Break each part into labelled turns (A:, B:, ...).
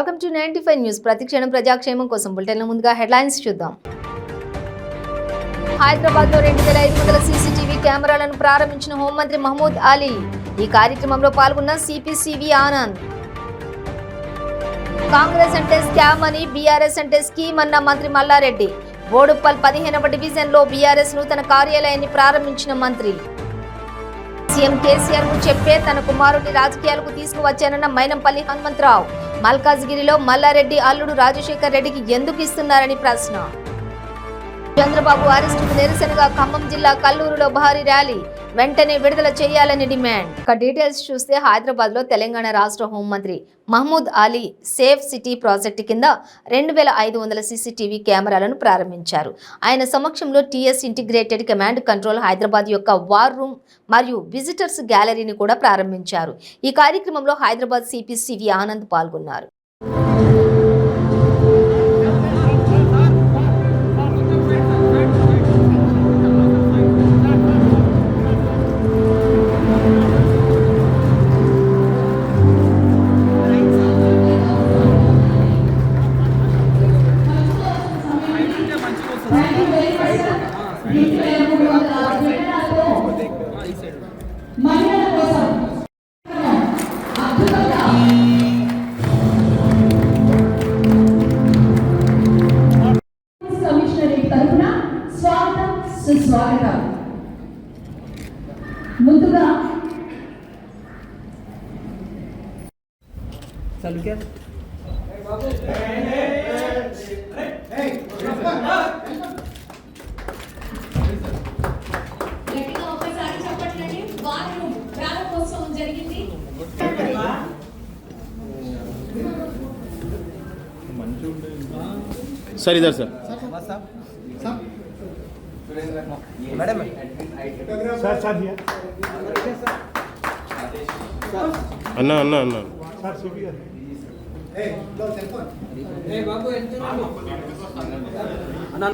A: Welcome to 95 news. ప్రతిక్షణం ప్రజాక్షేమం కోసం బులెటిన్ల ముందుగా హెడ్లైన్స్ చూద్దాం. హైదరాబాద్ లో 2500 సీసీటీవీ కెమెరాలను ప్రారంభించిన హోంమంత్రి మహమూద్ అలీ. ఈ కార్యక్రమంలో పాల్గొన్న సిపి ఆనంద్. కాంగ్రెస్ అంటే స్కామ్ అని, బీఆర్ఎస్ అంటే స్కీమ్ అన్న మంత్రి మల్లారెడ్డి. బోడుప్పల్ 15వ డివిజన్ లో బీఆర్ఎస్ నూతన కార్యాలయాన్ని ప్రారంభించిన మంత్రి. సీఎం కేసీఆర్ కు చెప్పే తన కుమారుడిని రాజకీయాలకు తీసుకువచ్చానన్న మైనంపల్లి హనుమంతరావు. మల్కాజ్గిరిలో మల్లారెడ్డి అల్లుడు రాజశేఖర్ రెడ్డికి ఎందుకు ఇస్తున్నారని ప్రశ్న. చంద్రబాబు అరెస్టుకు నిరసనగా ఖమ్మం జిల్లా కల్లూరులో భారీ ర్యాలీ. వెంటనే విడుదల చేయాలని డిమాండ్. ఇక డీటెయిల్స్ చూస్తే హైదరాబాద్ లో తెలంగాణ రాష్ట్ర హోంమంత్రి Mahmood Ali safe city project కింద 2500 సీసీటీవీ కెమెరాలను ప్రారంభించారు. ఆయన సమక్షంలో TS integrated command control Hyderabad యొక్క వార్ రూమ్ మరియు విజిటర్స్ గ్యాలరీని కూడా ప్రారంభించారు. ఈ కార్యక్రమంలో హైదరాబాద్ సిపి ఆనంద్ పాల్గొన్నారు.
B: స్వాగతం. ముందుగా
C: सर इधर सर
D: मैडम
E: सर सर दिया
C: अन्ना अन्ना अन्ना
E: सर सुबिया
D: ए लो टेलीफोन ए बाबू अन्ना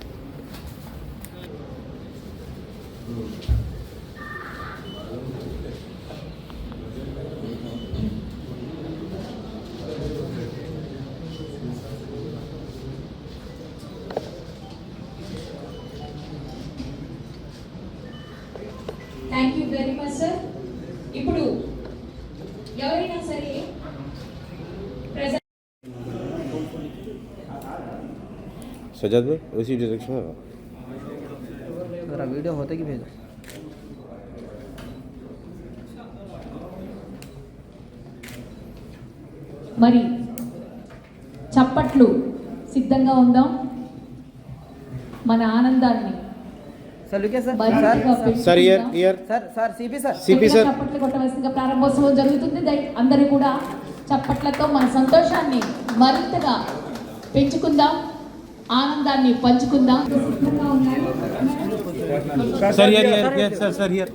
B: thank you very much sir. ఇప్పుడు ఎవరైనా సరే
C: सजाद भाई उसी डायरेक्शन में
D: जरा वीडियो होते कि भेजो.
B: మరి చప్పట్లు సిద్ధంగా ఉందాం. మన ఆనందాన్ని
D: सर लुके सर
C: सर ईयर
D: सर सर सीपी सर
B: చప్పట్లు కొట్టవలసిందిగా ప్రారంభోత్సవం జరుగుతుంది. అందరూ కూడా చప్పట్లతో మన సంతోషాన్ని మరింతగా పెంచుకుందాం, ఆనందాన్ని పంచుకుందాం.
C: सर ईयर ईयर सर सर ईयर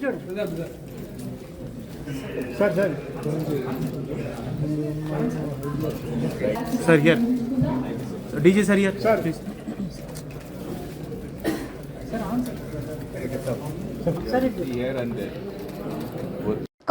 E: सर सर
C: सर ईयर डीजे सर ईयर
E: सर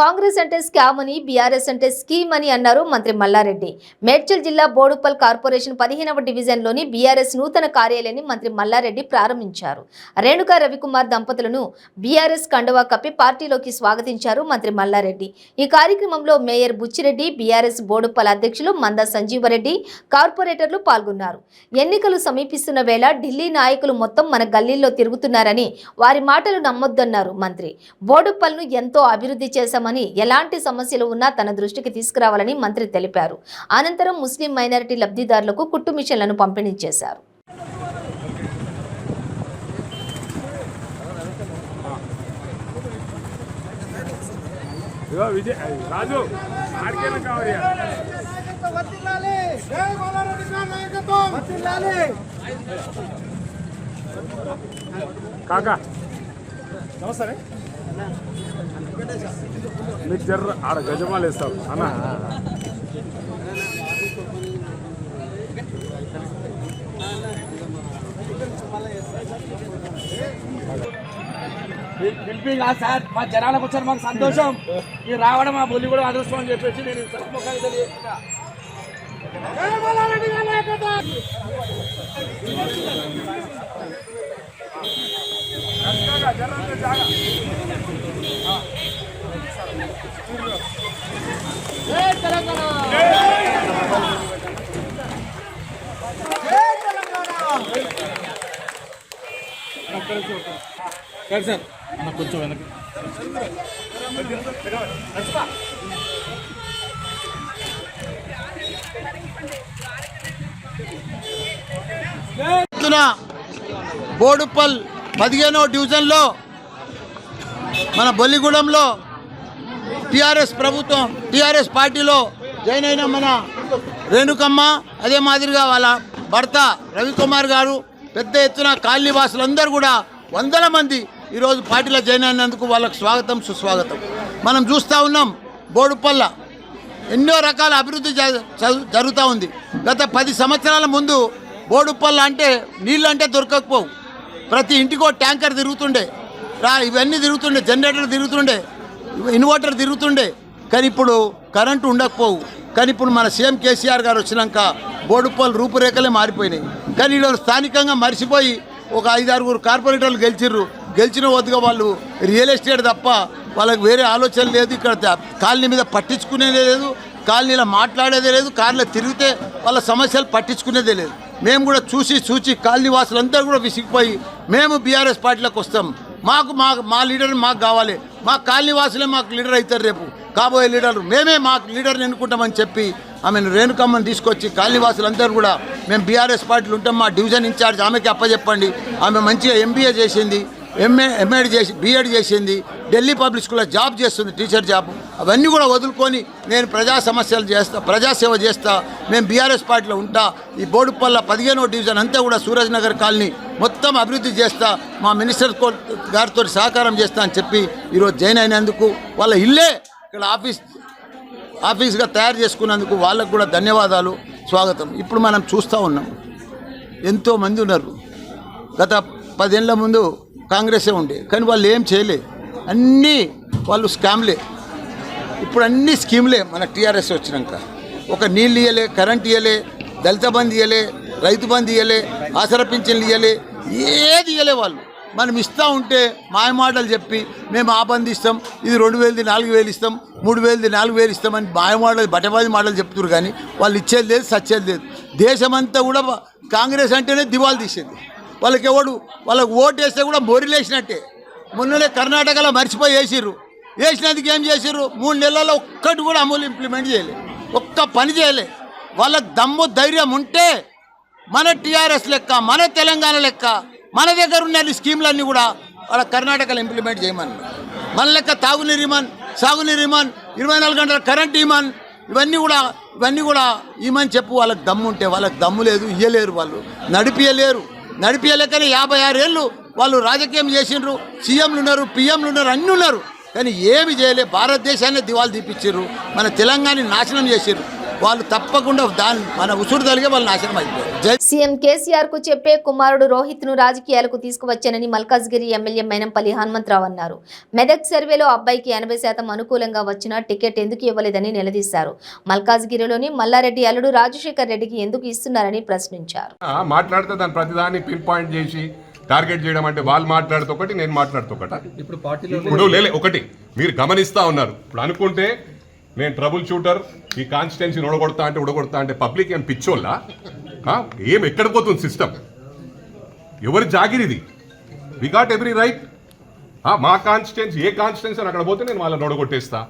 A: కాంగ్రెస్ అంటే స్కామ్ అని, బీఆర్ఎస్ అంటే స్కీమ్ అని అన్నారు మంత్రి మల్లారెడ్డి. మేడ్చల్ జిల్లా బోడుప్పల్ కార్పొరేషన్ 15వ డివిజన్లోని బీఆర్ఎస్ నూతన కార్యాలయాన్ని మంత్రి మల్లారెడ్డి ప్రారంభించారు. రేణుకా రవికుమార్ దంపతులను బీఆర్ఎస్ కండువా కప్పి పార్టీలోకి స్వాగతించారు మంత్రి మల్లారెడ్డి. ఈ కార్యక్రమంలో మేయర్ బుచ్చిరెడ్డి, బీఆర్ఎస్ బోడుప్పల్ అధ్యక్షులు మంద సంజీవరెడ్డి, కార్పొరేటర్లు పాల్గొన్నారు. ఎన్నికలు సమీపిస్తున్న వేళ ఢిల్లీ నాయకులు మొత్తం మన గల్లీల్లో తిరుగుతున్నారని, వారి మాటలు నమ్మొద్దన్నారు మంత్రి. బోడుప్పల్ను ఎంతో అభివృద్ధి చేశామని, ఎలాంటి సమస్యలు ఉన్నా తన దృష్టికి తీసుకురావాలని మంత్రి తెలిపారు. అనంతరం ముస్లిం మైనారిటీ లబ్ధిదారులకు కుట్టు మిషన్లను పంపిణీ చేశారు.
E: కాకా నమస్తే మీకు జర్ర ఆడ గజమాలు వేస్తావు అన్న.
D: పిలిపి సార్ మా జనాలకు వచ్చారు, మాకు సంతోషం. మీరు రావడం మా బొల్లి కూడా అదృష్టం అని చెప్పేసి నేను సత్ముఖాలు తెలియజేస్తున్నా.
C: కొంచెం వెనక్కి
F: బోడుప్పల్ 15వ డివిజన్లో మన బొల్లిగూడెంలో టీఆర్ఎస్ ప్రభుత్వం టీఆర్ఎస్ పార్టీలో జాయిన్ అయిన మన రేణుకమ్మ, అదే మాదిరిగా వాళ్ళ భర్త రవికుమార్ గారు, పెద్ద ఎత్తున కాలనీ వాసులందరూ కూడా వందల మంది ఈరోజు పార్టీలో జాయిన్ అయినందుకు వాళ్ళకు స్వాగతం సుస్వాగతం. మనం చూస్తూ ఉన్నాం బోడుప్పల్ల ఎన్నో రకాల అభివృద్ధి జరుగుతూ ఉంది. గత 10 సంవత్సరాల ముందు బోడుప్పల్ల అంటే నీళ్ళు అంటే దొరకకపోవు. ప్రతి ఇంటికో ట్యాంకర్ తిరుగుతుండే, ఇవన్నీ తిరుగుతుండే, జనరేటర్ తిరుగుతుండే, ఇన్వర్టర్ తిరుగుతుండే. కానీ ఇప్పుడు కరెంటు ఉండకపోవు. కానీ ఇప్పుడు మన సీఎం కేసీఆర్ గారు వచ్చినాక బోడుప్పల్ రూపురేఖలే మారిపోయినాయి. కానీ వీళ్ళు స్థానికంగా మర్చిపోయి ఒక 5-6 కార్పొరేటర్లు గెలిచిన వద్దుగా వాళ్ళు రియల్ ఎస్టేట్ తప్ప వాళ్ళకి వేరే ఆలోచన లేదు. ఇక్కడ కాలనీ మీద పట్టించుకునేదే లేదు, కాలనీలో మాట్లాడేదే లేదు, కార్లో తిరిగితే వాళ్ళ సమస్యలు పట్టించుకునేదే లేదు. మేము కూడా చూసి కాలనీ వాసులందరూ కూడా విసిగిపోయి మేము బీఆర్ఎస్ పార్టీలోకి వస్తాం, మా లీడర్ మాకు కావాలి, మా కాలనీ వాసులే మాకు లీడర్ అవుతారు, రేపు కాబోయే లీడర్ మేమే మాకు లీడర్ని ఎన్నుకుంటామని చెప్పి ఆమెను రేణుకమ్మని తీసుకొచ్చి కాలనీ వాసులందరూ కూడా మేము బీఆర్ఎస్ పార్టీలు ఉంటాం, మా డివిజన్ ఇన్ఛార్జ్ ఆమెకి అప్పచెప్పండి, ఆమె మంచిగా ఎంబీఏ చేసింది, ఎంఏడ్ చేసి బీఎడ్ చేసింది, ఢిల్లీ పబ్లిక్ స్కూల్లో జాబ్ చేస్తుంది, టీచర్ జాబ్, అవన్నీ కూడా వదులుకొని నేను ప్రజాసేవ చేస్తా, మేము బీఆర్ఎస్ పార్టీలో ఉంటా, ఈ బోడుప్పల్ల 15వ డివిజన్ అంతా కూడా సూరజ్ నగర్ కాలనీ మొత్తం అభివృద్ధి చేస్తా, మా మినిస్టర్ గారితో సహకారం చేస్తా అని చెప్పి ఈరోజు జాయిన్ అయినందుకు, వాళ్ళ ఇల్లే ఇక్కడ ఆఫీస్గా తయారు చేసుకున్నందుకు వాళ్ళకు కూడా ధన్యవాదాలు, స్వాగతం. ఇప్పుడు మనం చూస్తూ ఉన్నాం ఎంతోమంది ఉన్నారు. గత 10 ఏళ్ళ ముందు కాంగ్రెసే ఉండే, కానీ వాళ్ళు ఏం చేయలే, అన్నీ వాళ్ళు స్కామ్లే. ఇప్పుడు అన్ని స్కీమ్లే మన టీఆర్ఎస్ వచ్చినాక. ఒక నీళ్ళు ఇవ్వలే, కరెంట్ ఇవ్వలే, దళిత బంధు ఇవ్వలే, రైతు బంధు ఇవ్వలే, ఆసరా పింఛన్లు ఇవ్వలే, ఏది ఇవ్వలే. వాళ్ళు మనం ఇస్తూ ఉంటే మాయమాటలు చెప్పి మేము ఆ బంధు ఇస్తాం, ఇది 2000ది 4000 ఇస్తాం, 3000ది 4000 ఇస్తామని మాయమాటలు బటబాది మాటలు చెప్తున్నారు. కానీ వాళ్ళు ఇచ్చేది లేదు, సచ్చేది లేదు. దేశమంతా కూడా కాంగ్రెస్ అంటేనే దివాలు తీసేది. వాళ్ళకి వాళ్ళకి ఓటు వేస్తే కూడా బొరిలేసినట్టే. మొన్ననే కర్ణాటకలో మర్చిపోయి వేసినందుకు ఏం చేసిర్రు? 3 నెలల్లో ఒక్కటి కూడా అమలు ఇంప్లిమెంట్ చేయలే, ఒక్క పని చేయలే. వాళ్ళకి దమ్ము ధైర్యం ఉంటే మన టీఆర్ఎస్ లెక్క, మన తెలంగాణ లెక్క, మన దగ్గర ఉన్న స్కీమ్లన్నీ కూడా వాళ్ళ కర్ణాటకలో ఇంప్లిమెంట్ చేయమన్నారు. మన లెక్క తాగునీరు ఇమన్, సాగునీరు ఇమన్, 24 గంటల కరెంట్ ఇమన్, ఇవన్నీ కూడా ఇమని చెప్పు. వాళ్ళకి దమ్ము ఉంటే, వాళ్ళకి దమ్ము లేదు, ఇయ్యలేరు, వాళ్ళు నడిపియలేకనే 56 ఏళ్ళు వాళ్ళు రాజకీయం చేసిండ్రు. సీఎంలు ఉన్నారు, పిఎంలు ఉన్నారు, అన్నీ ఉన్నారు, కానీ ఏమి చేయలే. భారతదేశాన్ని దివాలు తీపిచ్చిర్రు, మన తెలంగాణని నాశనం చేసిర్రు. వాళ్ళు తప్పకుండా మన ఉసురు తలిగే వాళ్ళు నాశనం అయిపోయారు.
A: సీఎం కేసీఆర్ కు చెప్పే కుమారుడు రోహిత్ ను రాజకీయాలకు తీసుకువచ్చానని మల్కాజ్గిరి ఎమ్మెల్యే మైనంపల్లి హనుమంతరావు అన్నారు. మెదక్ సర్వేలో అబ్బాయికి 80% అనుకూలంగా వచ్చినా టికెట్ ఎందుకు ఇవ్వలేదని నిలదీశారు. మల్కాజ్గిరిలోని మల్లారెడ్డి అల్లుడు రాజశేఖర్ రెడ్డికి ఎందుకు ఇస్తున్నారని ప్రశ్నించారు.
G: మాట్లాడితే దాని ప్రతిదాన్ని పిన్ పాయింట్ చేసి టార్గెట్ చేయడం అంటే వాళ్ళు మాట్లాడుతూ ఒకటి, నేను మాట్లాడుతూ ఒకట. ఇప్పుడు ఒకటి మీరు గమనిస్తా ఉన్నారు. ఇప్పుడు అనుకుంటే నేను ట్రబుల్ షూటర్, ఈ కాన్స్టిట్యున్సీని ఉడగొడతా అంటే పబ్లిక్ ఏం పిచ్చోళ్ళా? ఏం ఎక్కడ పోతుంది సిస్టమ్? ఎవరి జాగిరిది? We got every right. మా కాన్స్టిట్యున్సీ ఏ కాన్స్టిట్యున్సీ అక్కడ పోతే నేను వాళ్ళని ఓడగొట్టేస్తా,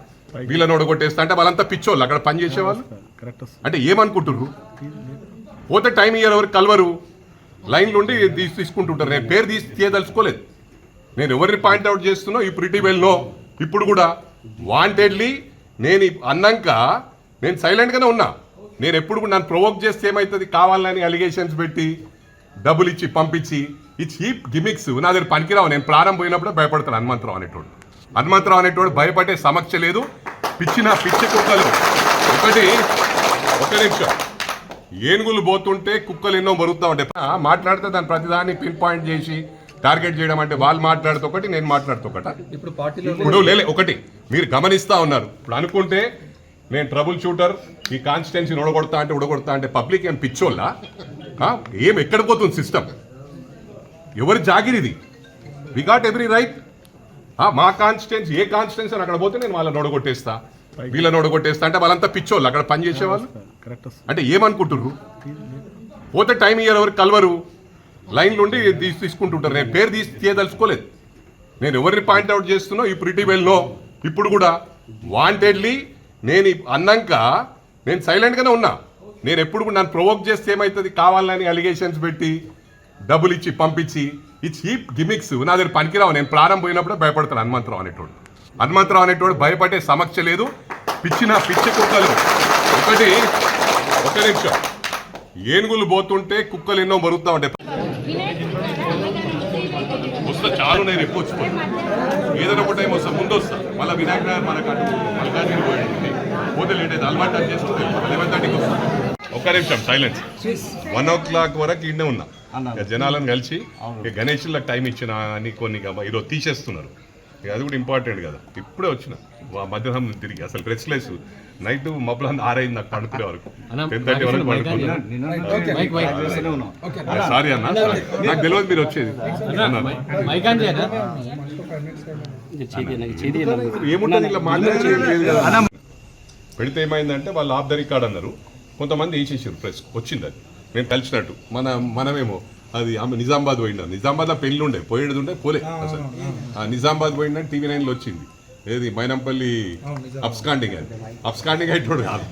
G: వీళ్ళని ఓడగొట్టేస్తా అంటే వాళ్ళంతా పిచ్చోళ్ళు అక్కడ పనిచేసేవాళ్ళు. అంటే ఏమనుకుంటుర్రు? పోతే టైం ఇయ్యరు, ఎవరికి కలవరు, లైన్లు ఉండి తీసుకుంటుంటారు. నేను పేరు తీయదలుచుకోలేదు, నేను ఎవరిని పాయింట్అవుట్ చేస్తున్నా ఈ ప్రిటీ వెల్ నో. ఇప్పుడు కూడా వాంటెడ్లీ నేను అన్నాక నేను సైలెంట్గానే ఉన్నా. నేను ఎప్పుడు కూడా నన్ను ప్రొవోక్ చేస్తే ఏమవుతుంది, కావాలని అలిగేషన్స్ పెట్టి డబ్బులు ఇచ్చి పంపించి ఈ చీప్ గిమిక్స్ నా దగ్గర పనికిరావు. నేను ప్రారంభం పోయినప్పుడు భయపడతాను. హనుమంతరావు అనేటోడు భయపడే సమస్య లేదు. పిచ్చి కుక్కలు ఒక నిమిషం, ఏనుగులు పోతుంటే కుక్కలు ఎన్నో మరుగుతూ ఉంటాయి. మాట్లాడితే దాని ప్రతిదాన్ని పిన్ పాయింట్ చేసి టార్గెట్ చేయడం అంటే వాళ్ళు మాట్లాడుతూ ఒకటి, నేను మాట్లాడుతూ ఒకట. ఇప్పుడు ఒకటి మీరు గమనిస్తా ఉన్నారు. ఇప్పుడు అనుకుంటే నేను ట్రబుల్ షూటర్, ఈ కాన్స్టిట్యున్సీని ఉడగొడతా అంటే పబ్లిక్ ఏం పిచ్చోళ్ళా? ఏం ఎక్కడ పోతుంది సిస్టమ్? ఎవరి జాగిరిది? We got every right. మా కాన్స్టిట్యున్సీ ఏ కాన్స్టిట్యున్సీ అక్కడ పోతే నేను వాళ్ళని ఓడగొట్టేస్తా, వీళ్ళని ఓడగొట్టేస్తా అంటే వాళ్ళంతా పిచ్చోళ్ళు అక్కడ పనిచేసేవాళ్ళు. అంటే ఏమనుకుంటుర్రు? పోతే టైం ఇయ్యారు, ఎవరికి కలవరు, లైన్లు ఉండి తీసుకుంటుంటారు. నేను పేరు తీయదలుచుకోలేదు. నేను ఎవరిని పాయింట్అవుట్ చేస్తున్నా ఈ ప్రిటీ వెల్ నో. ఇప్పుడు కూడా వాంటెడ్లీ నేను అన్నాక నేను సైలెంట్గానే ఉన్నా. నేను ఎప్పుడు కూడా నన్ను ప్రొవోక్ చేస్తే ఏమవుతుంది, కావాలని అలిగేషన్స్ పెట్టి డబ్బులు ఇచ్చి పంపించి ఈ చీప్ గిమిక్స్ నా దగ్గర పనికిరావు. నేను ప్రారంభం పోయినప్పుడే భయపడతాను. హనుమంతరావు అనేటోడు భయపడే సమస్య లేదు. పిచ్చి కుక్కలు ఒక నిమిషం, ఏనుగులు పోతుంటే కుక్కలు ఎన్నో మరుగుతా ఉంటాయి. వస్తా చాలు, నేను ఎక్కువ వచ్చిపోయి ఏదైనా ఒక టైం వస్తా, ముందు వస్తా. మళ్ళీ వినాయక నగర్ మనకు అటు మల్కాజ్గిరి పోతే లేట్ అయితే అలవాటు అని చేస్తుంది. 11:30కి వస్తా. ఒక్క నిమిషం సైలెన్స్. 1 o'clock వరకు ఇన్నే ఉన్నా. జనాలను కలిసి గణేష్లకు టైం ఇచ్చిన అని కొన్ని ఈరోజు తీసేస్తున్నారు. అది కూడా ఇంపార్టెంట్ కదా. ఇప్పుడే వచ్చిన మధ్యాహ్నం తిరిగి అసలు రెస్ట్లెస్ నైట్ మబ్బులంతా 6 అయింది నాకు పడుకునే వరకు. 10:30 వరకు పడుకున్నా. సారీ అన్న, నాకు తెలియదు మీరు వచ్చేది. ఏముంటుంది ఇలా మాట్లాడేది పెడితే ఏమైందంటే వాళ్ళు ఆఫ్ ద రికార్డ్ అన్నారు. కొంతమంది వేసేసారు, ప్రెస్ వచ్చింది. అది మేము కలిసినట్టు మనమేమో అది ఆమె నిజామాబాద్ పోయిందా, నిజామాబాద్లో పెళ్లి ఉండే పోయేది పోలే అసలు. నిజామాబాద్ పోయిందని TV 9లో వచ్చింది. ఏది మైనంపల్లి అప్స్కాండింగ్ అని. అప్స్కాండింగ్ అయినోడు కాదు,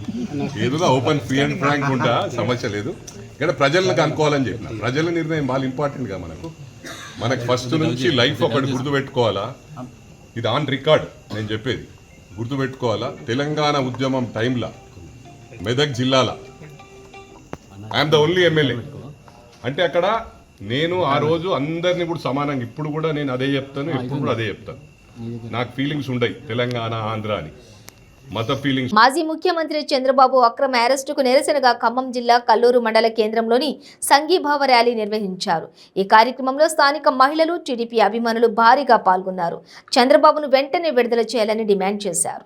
G: ఏదో ఓపెన్ ఫ్రీ అండ్ ఫ్రాంక్ ఉంటా, సమస్య లేదు. ఇక్కడ ప్రజలకు అనుకోవాలని చెప్పిన. ప్రజల నిర్ణయం బాగా ఇంపార్టెంట్గా మనకు ఫస్ట్ నుంచి లైఫ్ ఒకటి గుర్తుపెట్టుకోవాలా. ఇది ఆన్ రికార్డ్ నేను చెప్పేది, గుర్తుపెట్టుకోవాలా. తెలంగాణ ఉద్యమం టైంలో మెదక్ జిల్లాలో ఐఎమ్ ద ఓన్లీ ఎమ్మెల్యే. అంటే అక్కడ నేను ఆ రోజు అందరినీ కూడా సమానంగా, ఇప్పుడు కూడా నేను అదే చెప్తాను, ఇప్పుడు కూడా అదే చెప్తాను. నాకు ఫీలింగ్స్ ఉండయి తెలంగాణ ఆంధ్ర అని, మత ఫీలింగ్స్.
A: మాజీ ముఖ్యమంత్రి చంద్రబాబు అక్రమ అరెస్టుకు నిరసనగా ఖమ్మం జిల్లా కల్లూరు మండల కేంద్రంలోని సంఘీభావ ర్యాలీ నిర్వహించారు. ఈ కార్యక్రమంలో స్థానిక మహిళలు, టీడీపీ అభిమానులు భారీగా పాల్గొన్నారు. చంద్రబాబును వెంటనే విడుదల చేయాలని డిమాండ్ చేశారు.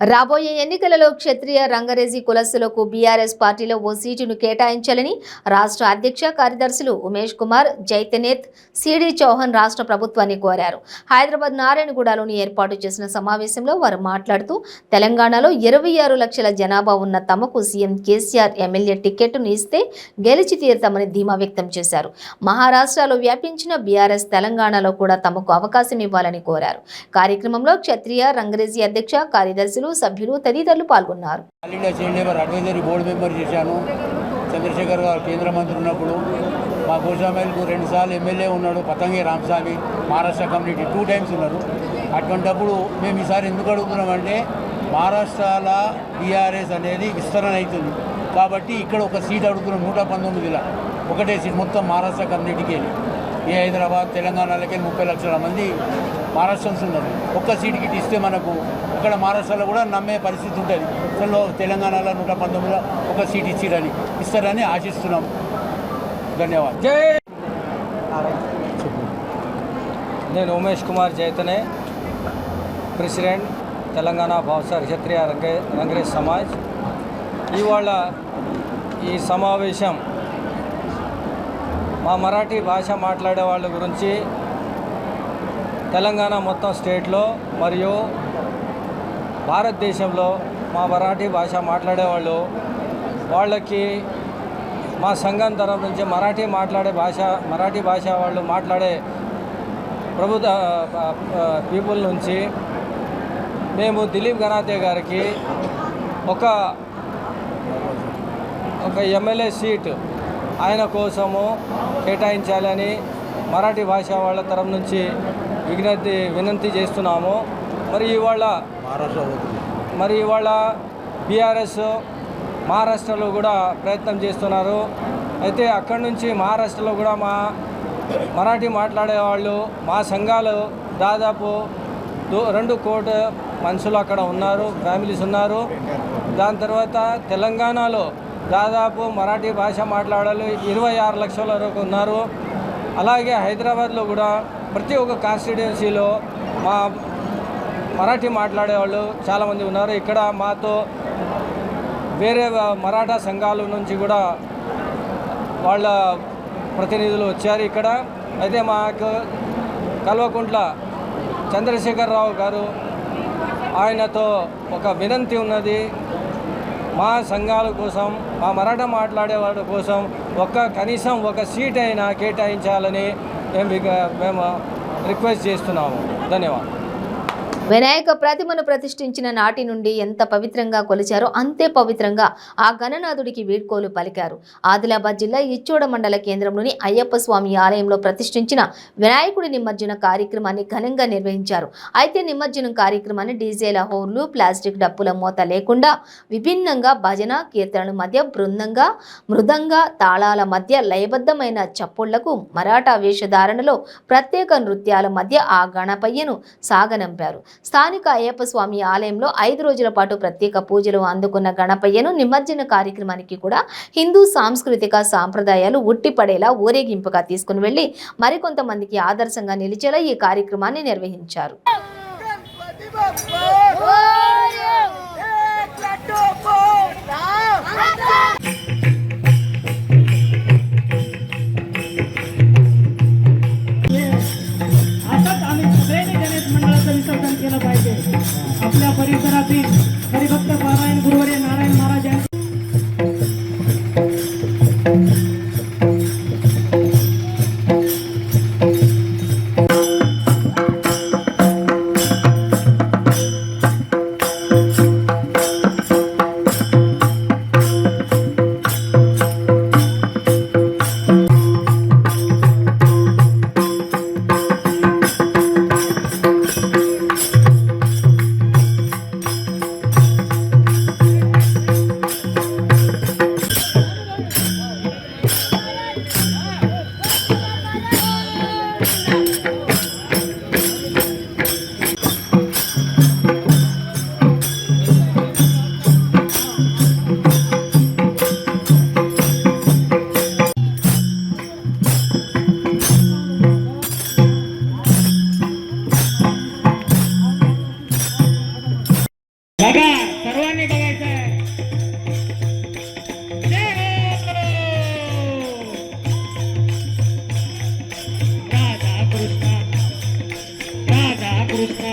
A: రాబోయే ఎన్నికలలో క్షత్రియ రంగరేజీ కులస్తులకు బీఆర్ఎస్ పార్టీలో ఓ సీటును కేటాయించాలని రాష్ట్ర అధ్యక్ష కార్యదర్శులు ఉమేష్ కుమార్, జైతనేత్, సిడి చౌహాన్ రాష్ట్ర ప్రభుత్వాన్ని కోరారు. హైదరాబాద్ నారాయణగూడలోని ఏర్పాటు చేసిన సమావేశంలో వారు మాట్లాడుతూ తెలంగాణలో 26 లక్షల జనాభా ఉన్న తమకు సీఎం కేసీఆర్ ఎమ్మెల్యే టికెట్ను ఇస్తే గెలిచి తీరుతామని ధీమా వ్యక్తం చేశారు. మహారాష్ట్రలో వ్యాపించిన బీఆర్ఎస్ తెలంగాణలో కూడా తమకు అవకాశం ఇవ్వాలని కోరారు. కార్యక్రమంలో క్షత్రియ రంగరేజీ అధ్యక్ష కార్యదర్శులు, సభ్యులు తదితరులు పాల్గొన్నారు.
H: All India child labour advisory board member చేశాను. చంద్రశేఖర్ గారు కేంద్ర మంత్రి ఉన్నప్పుడు మా గోషామేల్కు 2 సార్లు ఎమ్మెల్యే ఉన్నాడు. పతంగి రామస్వామి మహారాష్ట్ర కమ్యూనిటీ 2 times ఉన్నారు. అటువంటిప్పుడు మేము ఈసారి ఎందుకు అడుగుతున్నామంటే మహారాష్ట్రలో బీఆర్ఎస్ అనేది విస్తరణ అవుతుంది కాబట్టి ఇక్కడ ఒక సీట్ అడుగుతున్నాం. 119లా ఒకటే సీట్ మొత్తం మహారాష్ట్ర కమ్యూనిటీకి వెళ్ళి ఈ హైదరాబాద్ తెలంగాణలకి 30 లక్షల మంది మహారాష్ట్రన్స్ ఉన్నారు. ఒక్క సీటుకి ఇస్తే మనకు ఇక్కడ మహారాష్ట్రలో కూడా నమ్మే పరిస్థితి ఉంటుంది. అసలు తెలంగాణలో 119లో ఒక సీట్ ఇస్తారని ఆశిస్తున్నాం. ధన్యవాదాలు.
I: నేను ఉమేష్ కుమార్ జైతనే, ప్రెసిడెంట్ తెలంగాణ భావసార క్షత్రియ రంగరేజ్ సమాజ్. ఇవాళ ఈ సమావేశం మా మరాఠీ భాష మాట్లాడే వాళ్ళ గురించి తెలంగాణ మొత్తం స్టేట్లో మరియు భారతదేశంలో మా మరాఠీ భాష మాట్లాడేవాళ్ళు వాళ్ళకి మా సంఘం తరఫు నుంచి మరాఠీ భాష వాళ్ళు మాట్లాడే ప్రభుత్వ పీపుల్ నుంచి మేము దిలీప్ ఘనాతే గారికి ఒక ఎమ్మెల్యే సీటు ఆయన కోసము కేటాయించాలని మరాఠీ భాష వాళ్ళ తరఫు నుంచి వినంతి చేస్తున్నాము. మరి ఇవాళ బీఆర్ఎస్ మహారాష్ట్రలో కూడా ప్రయత్నం చేస్తున్నారు. అయితే అక్కడి నుంచి మహారాష్ట్రలో కూడా మా మరాఠీ మాట్లాడేవాళ్ళు మా సంఘాలు దాదాపు 2 కోట్ల మనుషులు అక్కడ ఉన్నారు, ఫ్యామిలీస్ ఉన్నారు. దాని తర్వాత తెలంగాణలో దాదాపు మరాఠీ భాష మాట్లాడాలి 26 లక్షల వరకు ఉన్నారు. అలాగే హైదరాబాద్లో కూడా ప్రతి ఒక్క కాన్స్టిట్యుయెన్సీలో మా మరాఠీ మాట్లాడేవాళ్ళు చాలామంది ఉన్నారు. ఇక్కడ మాతో వేరే మరాఠా సంఘాల నుంచి కూడా వాళ్ళ ప్రతినిధులు వచ్చారు ఇక్కడ. అయితే మాకు కల్వకుంట్ల చంద్రశేఖరరావు గారు ఆయనతో ఒక వినంతి ఉన్నది. మా సంఘాల కోసం, మా మరాఠా మాట్లాడే వాళ్ళ కోసం కనీసం ఒక సీట్ అయినా కేటాయించాలని మేము రిక్వెస్ట్ చేస్తున్నాము. ధన్యవాదాలు.
A: వినాయక ప్రతిమను ప్రతిష్ఠించిన నాటి నుండి ఎంత పవిత్రంగా కొలిచారో అంతే పవిత్రంగా ఆ గణనాథుడికి వీడ్కోలు పలికారు. ఆదిలాబాద్ జిల్లా ఇచ్చోడ మండల కేంద్రంలోని అయ్యప్ప స్వామి ఆలయంలో ప్రతిష్ఠించిన వినాయకుడి నిమజ్జన కార్యక్రమాన్ని ఘనంగా నిర్వహించారు. అయితే నిమజ్జనం కార్యక్రమాన్ని డీజేల హోర్లు, ప్లాస్టిక్ డప్పుల మోత లేకుండా విభిన్నంగా భజన కీర్తనల మధ్య మృదంగ తాళాల మధ్య లయబద్ధమైన చప్పుళ్లకు మరాఠా వేషధారణలో ప్రత్యేక నృత్యాల మధ్య ఆ గణపయ్యను సాగనంపారు. స్థానిక అయ్యప్ప స్వామి ఆలయంలో 5 రోజుల పాటు ప్రత్యేక పూజలు అందుకున్న గణపయ్యను నిమజ్జన కార్యక్రమానికి కూడా హిందూ సాంస్కృతిక సాంప్రదాయాలు ఉట్టిపడేలా ఊరేగింపుగా తీసుకుని వెళ్లి మరికొంతమందికి ఆదర్శంగా నిలిచేలా ఈ కార్యక్రమాన్ని నిర్వహించారు.
J: विसर्जन केलं पाहिजे. आपल्या परिसरातील हरिभक्त पारायण गुरुवर्य नारायण महाराज सर्वांनी बघायचं आहे. राधा कृष्ण राधा कृष्ण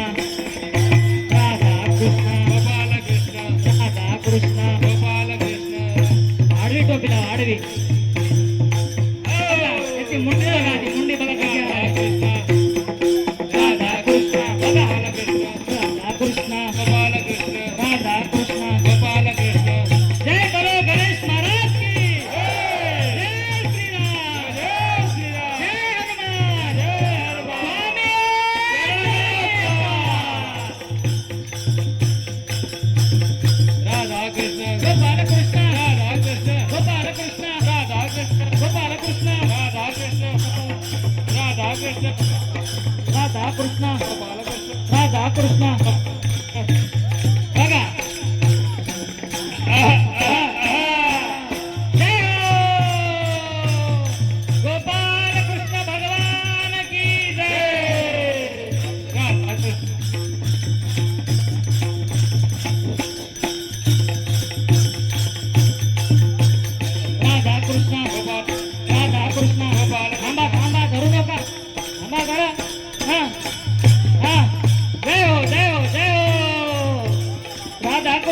J: राधा कृष्ण गोपाल कृष्ण राधा कृष्ण गोपाल कृष्ण आडवी टोपीला आडवी याची मुंडी बघा, ती मुंडी बघा कशी आहे. राधा कृष्ण गोपाल कृष्ण राधा कृष्ण गोपाल कृष्ण राधा कृष्ण गोपाल कृष्ण. जय बोलो गणेश महाराज की जय. श्री राम जय श्री राम जय हनुमान जय हनुमान राधा कृष्ण गोपाल कृष्ण राधा कृष्ण गोपाल कृष्ण राधा कृष्ण गोपाल कृष्ण राधा कृष्ण राधा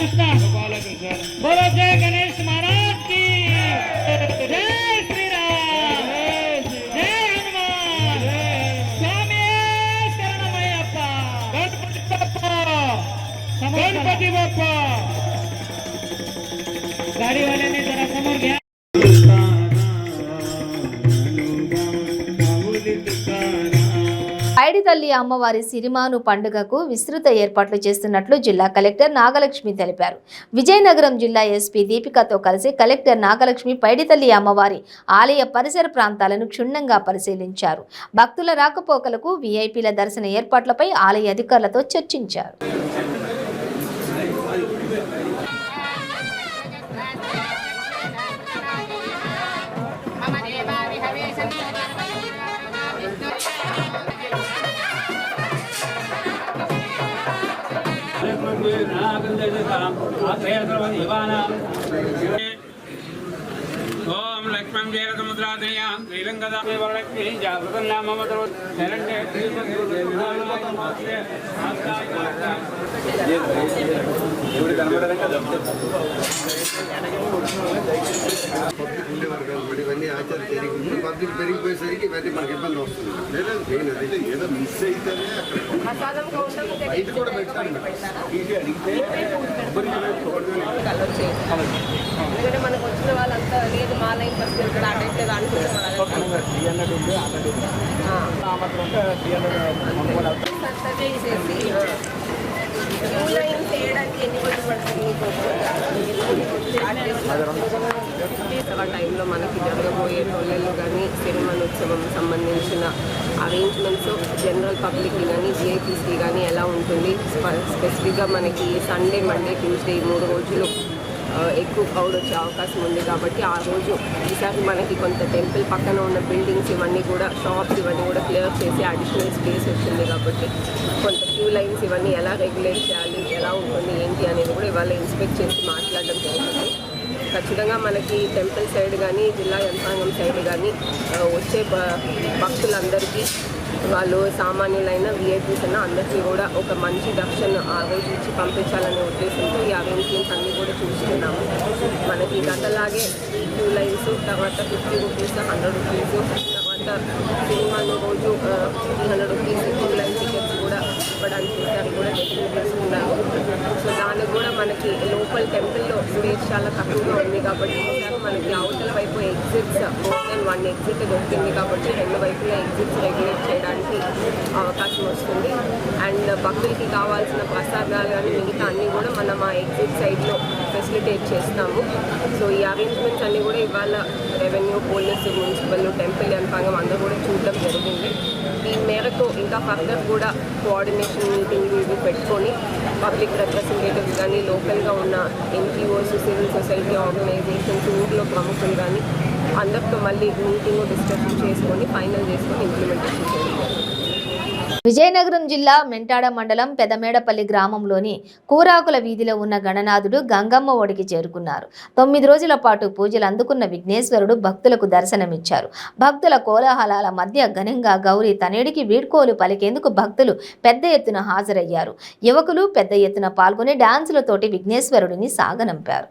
J: कृष्ण बोलो जय गणेश महाराज की जय श्री राम जय हनुमान स्वामी शरणमयप्पा गणपति बप्पा गाड़ी वाले ने जरा समोर घ्या
A: పైడి తల్లి అమ్మవారి సిరిమాను పండుగకు విస్తృత ఏర్పాట్లు చేస్తున్నట్లు జిల్లా కలెక్టర్ నాగలక్ష్మి తెలిపారు. విజయనగరం జిల్లా ఎస్పీ దీపికతో కలిసి కలెక్టర్ నాగలక్ష్మి పైడి తల్లి అమ్మవారి ఆలయ పరిసర ప్రాంతాలను క్షుణ్ణంగా పరిశీలించారు. భక్తుల రాకపోకలకు వీఐపీల దర్శన ఏర్పాట్లపై ఆలయ అధికారులతో చర్చించారు.
J: ओम लक्ष्मण जय समुद्रादया श्रीलंका में वरलक्ष्मी जागृतं नाम मतो शरण्ये
E: ఇవన్నీ ఆచారం జరిగింది పబ్లిక్ పెరిగిపోయేసరికి ఇవన్నీ మనకి ఇబ్బంది వస్తుంది లేదా నేను అదైతే ఏదో మిస్ అయితేనే అక్కడ బయట కూడా పెట్టాను అడిగితే
K: ఎందుకంటే మనకు వచ్చిన వాళ్ళంతా లేదు మా లైన్ ఫస్ట్ వెళ్తాడు ఆ టైంలో లైన్ చేయడానికి ఎన్ని రోజులు పడుతుంది ఆ టైంలో మనకి జరగబోయే టోళ్ళల్లో కానీ సిరిమనోత్సవం సంబంధించిన అరేంజ్మెంట్స్ జనరల్ పబ్లిక్కి కానీ జిఐపీస్కి కానీ ఎలా ఉంటుంది స్పెసిఫిక్గా మనకి సండే మండే ట్యూస్డే 3 రోజులు ఎక్కువ క్రౌడ్ వచ్చే అవకాశం ఉంది కాబట్టి ఆ రోజు ఈసారి మనకి కొంత టెంపుల్ పక్కన ఉన్న బిల్డింగ్స్ ఇవన్నీ కూడా షాప్స్ ఇవన్నీ కూడా క్లియర్ చేసి అడిషనల్ స్పేస్ వచ్చింది కాబట్టి కొంత క్యూ లైన్స్ ఇవన్నీ ఎలా రెగ్యులేట్ చేయాలి ఎలా ఉంటుంది ఏంటి అనేది కూడా ఇవాళ ఇన్స్పెక్ట్ చేసి మాట్లాడడం జరుగుతుంది. ఖచ్చితంగా మనకి టెంపుల్ సైడ్ కానీ జిల్లా యంత్రాంగం సైడ్ కానీ వచ్చే భక్తులందరికీ వాళ్ళు సామాన్యులైన విఐపీస్ అయినా అందరికీ కూడా ఒక మంచి దర్శనం ఆ రోజు ఇచ్చి పంపించాలనే ఉద్దేశంతో ఈ అరేంజ్మెంట్స్ అన్నీ కూడా చూస్తున్నాము. మనకి గతలాగే క్యూ లైన్స్ తర్వాత 50 రూపీస్ 100 రూపీస్ తర్వాత సినిమాలో రోజు 300 రూపీస్ క్యూ లైన్ టికెట్స్ కూడా ఇవ్వడానికి ఈసారి కూడా డెసిషన్ తీసుకున్నారు. సో దానికి కూడా మనకి లోపల టెంపుల్లో స్పేస్ చాలా తక్కువగా ఉంది కాబట్టి ఈసారి మనకి అవతల వైపు ఎగ్జిట్స్ మోర్ దెన్ 1 ఎగ్జిట్ దొరికింది కాబట్టి 2 వైపులా ఎగ్జిట్స్ రెగ్యులేట్ చేయడానికి అవకాశం వస్తుంది. అండ్ భక్తులకి కావాల్సిన ప్రసాదాలు కానీ మిగతా అన్నీ కూడా మనం ఆ ఎగ్జిట్ సైడ్లో ఫెసిలిటేట్ చేస్తాము. సో ఈ అరేంజ్మెంట్స్ అన్నీ కూడా ఇవాళ రెవెన్యూ పోలీసు మున్సిపల్ టెంపుల్ యంత్రాంగం అందరూ కూడా చూడడం జరిగింది. ఈ మేరకు ఇంకా ఫర్దర్ కూడా కోఆర్డినేషన్ మీటింగ్లు ఇవి పెట్టుకొని పబ్లిక్ రిప్రజెంటేటివ్స్ కానీ లోకల్గా ఉన్న ఎన్జిఓస్ సివిల్ సొసైటీ ఆర్గనైజేషన్స్ ఊర్లో ప్రముఖులు కానీ అందరితో మళ్ళీ మీటింగ్ డిస్కషన్ చేసుకొని ఫైనల్ చేసుకొని ఇంప్లిమెంటేషన్ చేయాలి.
A: విజయనగరం జిల్లా మెంటాడ మండలం పెదమేడపల్లి గ్రామంలోని కూరాకుల వీధిలో ఉన్న గణనాథుడు గంగమ్మ ఒడికి చేరుకున్నారు. 9 రోజుల పాటు పూజలు అందుకున్న విఘ్నేశ్వరుడు భక్తులకు దర్శనమిచ్చారు. భక్తుల కోలాహలాల మధ్య ఘనంగా గౌరీ తనేడికి వీడ్కోలు పలికేందుకు భక్తులు పెద్ద ఎత్తున హాజరయ్యారు. యువకులు పెద్ద ఎత్తున పాల్గొని డాన్సులతోటి విఘ్నేశ్వరుడిని సాగనంపారు.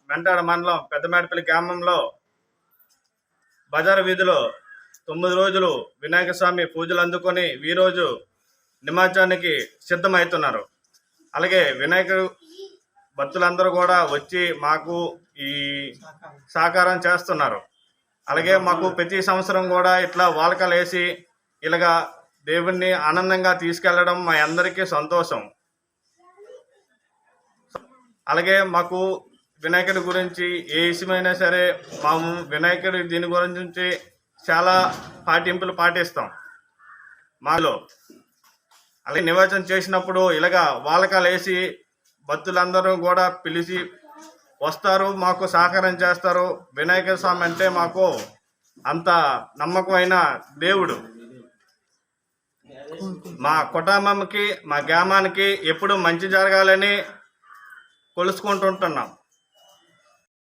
C: మెంటాడ మండలం పెద్దమేడపల్లి గ్రామంలో బజారు వీధిలో 9 రోజులు వినాయక స్వామి పూజలు అందుకొని ఈరోజు నిమజ్జనానికి సిద్ధమవుతున్నారు. అలాగే వినాయకుడు భక్తులందరూ కూడా వచ్చి మాకు ఈ సహకారం చేస్తున్నారు. అలాగే మాకు ప్రతి సంవత్సరం కూడా ఇట్లా వాలకాలు వేసి ఇలాగా దేవుణ్ణి ఆనందంగా తీసుకెళ్లడం మా అందరికీ సంతోషం. అలాగే మాకు వినాయకుడి గురించి ఏ విషయమైనా సరే మేము వినాయకుడి దీని గురించి చాలా పాటింపులు పాటిస్తాం మాలో. అలాగే నిమజ్జనం చేసినప్పుడు ఇలాగా వాలకాలు వేసి భక్తులందరూ కూడా పిలిచి వస్తారు, మాకు సహకారం చేస్తారు. వినాయక స్వామి అంటే మాకు అంత నమ్మకమైన దేవుడు. మా కుటుంబంకి మా గ్రామానికి ఎప్పుడు మంచి జరగాలని కొలుసుకుంటుంటున్నాం.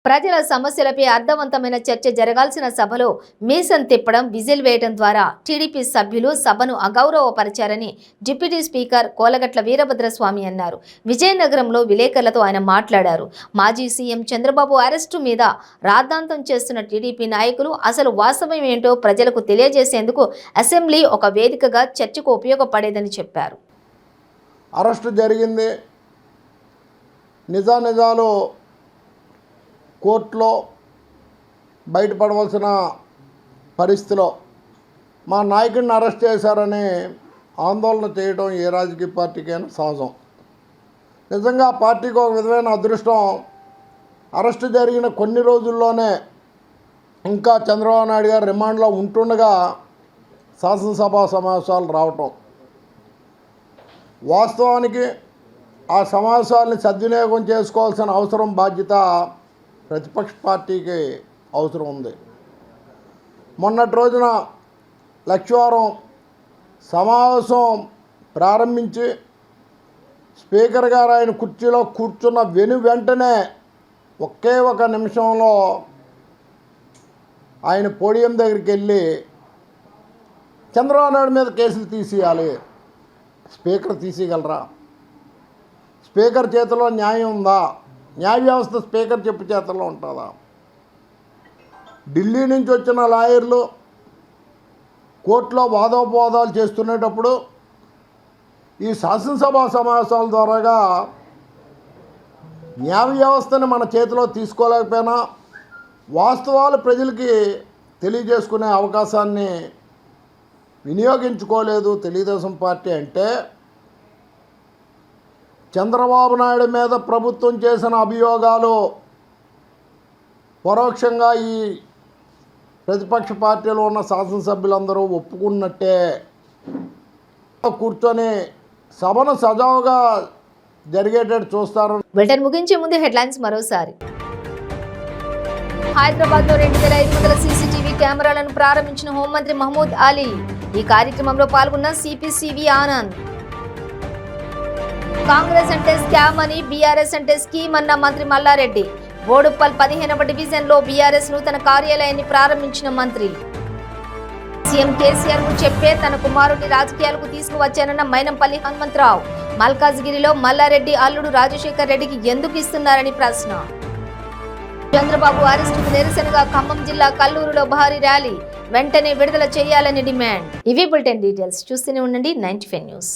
A: ప్రజల సమస్యలపై అర్థవంతమైన చర్చ జరగాల్సిన సభలో మీసం తిప్పడం, విజిల్ వేయడం ద్వారా టీడీపీ సభ్యులు సభను అగౌరవపరిచారని డిప్యూటీ స్పీకర్ కోలగట్ల వీరభద్రస్వామి అన్నారు. విజయనగరంలో విలేకరులతో ఆయన మాట్లాడారు. మాజీ సీఎం చంద్రబాబు అరెస్టు మీద రాద్ధాంతం చేస్తున్న టీడీపీ నాయకులు అసలు వాస్తవం ఏంటో ప్రజలకు తెలియజేసేందుకు అసెంబ్లీ ఒక వేదికగా చర్చకు ఉపయోగపడేదని చెప్పారు.
F: అరెస్టు జరిగింది, నిజాలు కోర్టులో బయటపడవలసిన పరిస్థితిలో మా నాయకుడిని అరెస్ట్ చేశారని ఆందోళన చేయడం ఏ రాజకీయ పార్టీకైనా సహజం. నిజంగా ఆ పార్టీకి ఒక విధమైన అదృష్టం, అరెస్టు జరిగిన కొన్ని రోజుల్లోనే ఇంకా చంద్రబాబు నాయుడు గారు రిమాండ్లో ఉంటుండగా శాసనసభ సమావేశాలు రావటం. వాస్తవానికి ఆ సమావేశాలని సద్వినియోగం చేసుకోవాల్సిన అవసరం, బాధ్యత ప్రతిపక్ష పార్టీకి అవసరం ఉంది. మొన్నటి రోజున లక్షవారం సమావేశం ప్రారంభించి స్పీకర్ గారు ఆయన కుర్చీలో కూర్చున్న వెంటనే ఒకే ఒక నిమిషంలో ఆయన పోడియం దగ్గరికి వెళ్ళి చంద్రబాబు నాయుడు మీద కేసులు తీసేయాలి. స్పీకర్ తీసేయగలరా? స్పీకర్ చేతిలో న్యాయం ఉందా? న్యాయ వ్యవస్థ స్పీకర్ చెప్పు చేతుల్లో ఉంటుందా? ఢిల్లీ నుంచి వచ్చిన లాయర్లు కోర్టులో వాదోపవాదాలు చేస్తునేటప్పుడు ఈ శాసనసభ సమావేశాల ద్వారాగా న్యాయ వ్యవస్థని మన చేతిలో తీసుకోలేకపోయినా వాస్తవాలు ప్రజలకి తెలియజేసుకునే అవకాశాన్ని వినియోగించుకోలేదు తెలుగుదేశం పార్టీ. అంటే చంద్రబాబు నాయుడు మీద ప్రభుత్వం చేసిన అభియోగాలు పరోక్షంగా ఈ ప్రతిపక్ష పార్టీలో ఉన్న శాసనసభ్యులందరూ ఒప్పుకున్నట్టే. కూర్చొని సభను సజావుగా జరిగేటట్టు చూస్తారు.
A: బులెటిన్ ముగించే ముందు హెడ్లైన్స్ మరోసారి. హైదరాబాద్లో 2500 సీసీటీవీ కెమెరాలను ప్రారంభించిన హోంమంత్రి మహమూద్ అలీ. ఈ కార్యక్రమంలో పాల్గొన్న సిపి ఆనంద్. కాంగ్రెస్ అంటే స్కామ్ అని, బీఆర్ఎస్ అంటే స్కీమ్ అన్న మంత్రి మల్లారెడ్డి. బోడుప్పల్ 15వ డివిజన్లో బీఆర్ఎస్ నూతన కార్యాలయాన్ని ప్రారంభించిన మంత్రి. సీఎం కేసీఆర్ కు చెప్పే తన కుమారుడిని రాజకీయాలకు తీసుకువచ్చానన్న మైనంపల్లి హనుమంతరావు. మల్కాజ్గిరిలో మల్లారెడ్డి అల్లుడు రాజశేఖర్ రెడ్డికి ఎందుకు ఇస్తున్నారని ప్రశ్న. చంద్రబాబు అరెస్టుకు నిరసనగా ఖమ్మం జిల్లా కల్లూరులో భారీ ర్యాలీ. వెంటనే విడుదల చేయాలని డిమాండ్. ఇవి బులెటిన్ డీటెయిల్స్. చూస్తూనే ఉండండి 95 న్యూస్.